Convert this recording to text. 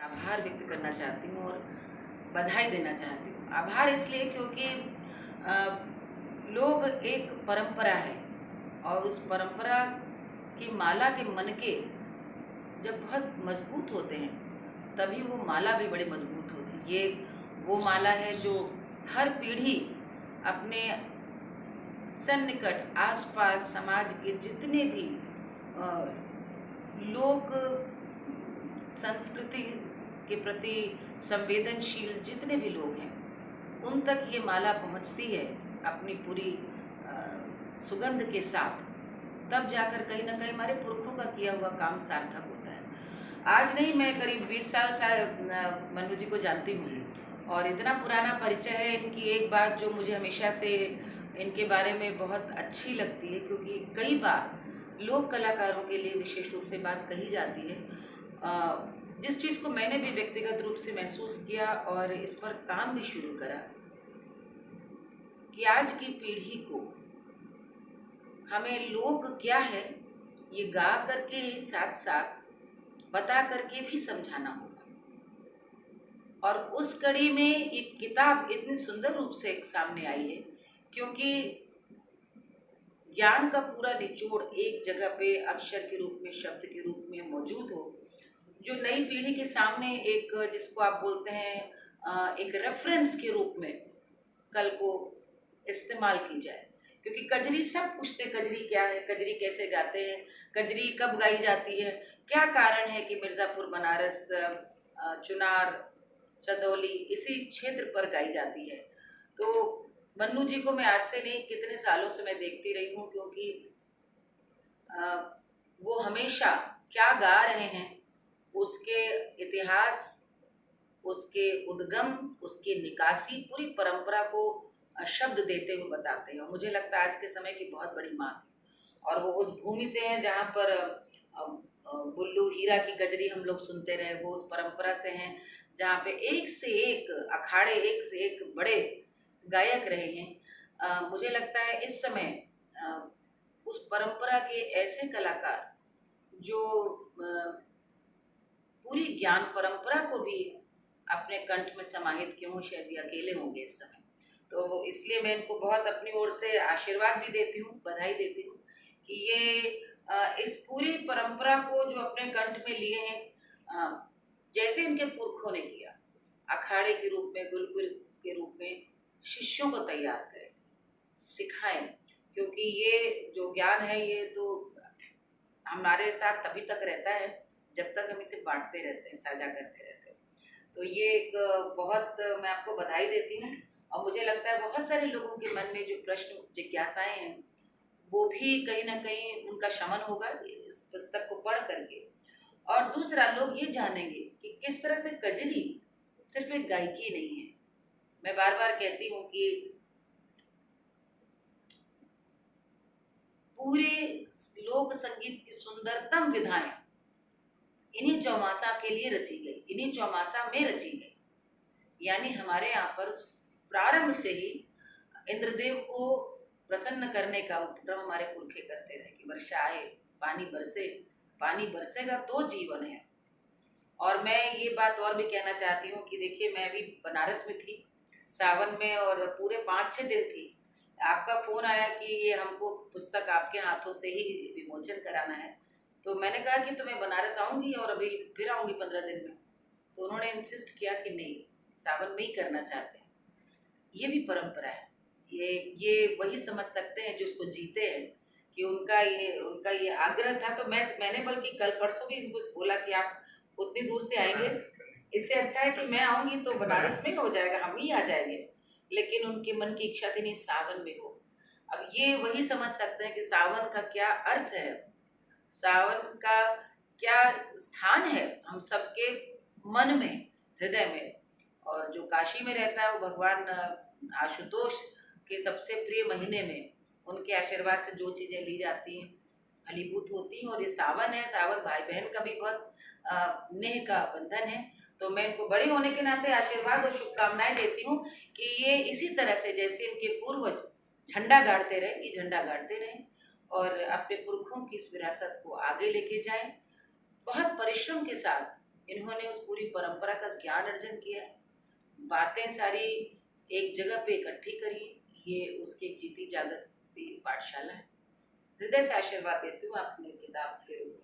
आभार व्यक्त करना चाहती हूँ और बधाई देना चाहती हूँ। आभार इसलिए क्योंकि लोग एक परंपरा है और उस परंपरा की माला के मनके जब बहुत मजबूत होते हैं तभी वो माला भी बड़ी मजबूत होती है। ये वो माला है जो हर पीढ़ी अपने सन्निकट आसपास समाज के जितने भी लोक संस्कृति के प्रति संवेदनशील जितने भी लोग हैं उन तक ये माला पहुंचती है अपनी पूरी सुगंध के साथ। तब जाकर कहीं ना कहीं हमारे पुरखों का किया हुआ काम सार्थक होता है। आज नहीं, मैं करीब 20 साल से मन्नू जी को जानती हूँ और इतना पुराना परिचय है। इनकी एक बात जो मुझे हमेशा से इनके बारे में बहुत अच्छी लगती है, क्योंकि कई बार लोक कलाकारों के लिए विशेष रूप से बात कही जाती है, जिस चीज़ को मैंने भी व्यक्तिगत रूप से महसूस किया और इस पर काम भी शुरू करा कि आज की पीढ़ी को हमें लोक क्या है ये गा करके साथ साथ बता करके भी समझाना होगा। और उस कड़ी में एक किताब इतनी सुंदर रूप से एक सामने आई है, क्योंकि ज्ञान का पूरा निचोड़ एक जगह पे अक्षर के रूप में, शब्द के रूप में मौजूद हो, जो नई पीढ़ी के सामने एक, जिसको आप बोलते हैं एक रेफरेंस के रूप में कल को इस्तेमाल की जाए। क्योंकि कजरी सब पूछते, कजरी क्या है, कजरी कैसे गाते हैं, कजरी कब गाई जाती है, क्या कारण है कि मिर्ज़ापुर, बनारस, चुनार, चंदौली इसी क्षेत्र पर गाई जाती है। तो मन्नू जी को मैं आज से नहीं कितने सालों से मैं देखती रही हूँ, क्योंकि वो हमेशा क्या गा रहे हैं उसके इतिहास, उसके उद्गम, उसकी निकासी, पूरी परंपरा को शब्द देते हुए बताते हैं। और मुझे लगता है आज के समय की बहुत बड़ी मांग है। और वो उस भूमि से हैं जहाँ पर बुल्लू हीरा की गजरी हम लोग सुनते रहे, वो उस परंपरा से हैं जहाँ पे एक से एक अखाड़े, एक से एक बड़े गायक रहे हैं। मुझे लगता है इस समय उस परंपरा के ऐसे कलाकार जो पूरी ज्ञान परंपरा को भी अपने कंठ में समाहित किए हों, शायद ये अकेले होंगे इस समय। तो इसलिए मैं इनको बहुत अपनी ओर से आशीर्वाद भी देती हूँ, बधाई देती हूँ कि ये इस पूरी परंपरा को जो अपने कंठ में लिए हैं, जैसे इनके पुरखों ने किया, अखाड़े के रूप में, गुरुकुल के रूप में शिष्यों को तैयार करें, सिखाएं। क्योंकि ये जो ज्ञान है ये तो हमारे साथ तभी तक रहता है जब तक हम इसे बांटते रहते हैं, साझा करते रहते हैं। तो ये एक बहुत मैं आपको बधाई देती हूँ। और मुझे लगता है बहुत सारे लोगों के मन में जो प्रश्न, जिज्ञासाएं हैं, वो भी कहीं ना कहीं उनका शमन होगा इस पुस्तक को पढ़ करके। और दूसरा, लोग ये जानेंगे कि किस तरह से कजरी सिर्फ एक गायकी नहीं है। मैं बार बार कहती हूँ कि पूरे लोक संगीत की सुंदरतम विधाएं इन्हीं चौमासा के लिए रची गई, इन्हीं चौमासा में रची गई। यानी हमारे यहाँ पर प्रारंभ से ही इंद्रदेव को प्रसन्न करने का उपक्रम हमारे पुरखे करते रहे कि वर्षा आए, पानी बरसे, पानी बरसेगा तो जीवन है। और मैं ये बात और भी कहना चाहती हूँ कि देखिए, मैं भी बनारस में थी सावन में और पूरे 5-6 दिन थी। आपका फ़ोन आया कि ये हमको पुस्तक आपके हाथों से ही विमोचन कराना है। तो मैंने कहा कि तो मैं बनारस आऊँगी और अभी फिर आऊँगी 15 दिन में। तो उन्होंने इंसिस्ट किया कि नहीं, सावन में ही करना चाहते हैं। ये भी परंपरा है। ये वही समझ सकते हैं जो उसको जीते हैं कि उनका ये आग्रह था। तो मैंने बल्कि कल परसों भी उनको बोला कि आप उतनी दूर से आएंगे, इससे अच्छा है कि मैं आऊँगी तो बनारस में हो जाएगा, हम ही आ जाएंगे। लेकिन उनके मन की इच्छा थी नहीं, सावन में हो। अब ये वही समझ सकते हैं कि सावन का क्या अर्थ है, सावन का क्या स्थान है हम सबके मन में, हृदय में। और जो काशी में रहता है वो भगवान आशुतोष के सबसे प्रिय महीने में उनके आशीर्वाद से जो चीज़ें ली जाती हैं फलीभूत होती हैं। और ये सावन है, सावन भाई बहन का भी बहुत नेह का बंधन है। तो मैं इनको बड़ी होने के नाते आशीर्वाद और शुभकामनाएं देती हूँ कि ये इसी तरह से जैसे इनके पूर्वज झंडा गाड़ते रहे, ये झंडा गाड़ते रहें और अपने पुरखों की इस विरासत को आगे लेके जाएं, बहुत परिश्रम के साथ। इन्होंने उस पूरी परंपरा का ज्ञान अर्जन किया है, बातें सारी एक जगह पे इकट्ठी करी। ये उसकी एक जीती जागती पाठशाला है। हृदय से आशीर्वाद देती हूँ अपने किताब के रूप में।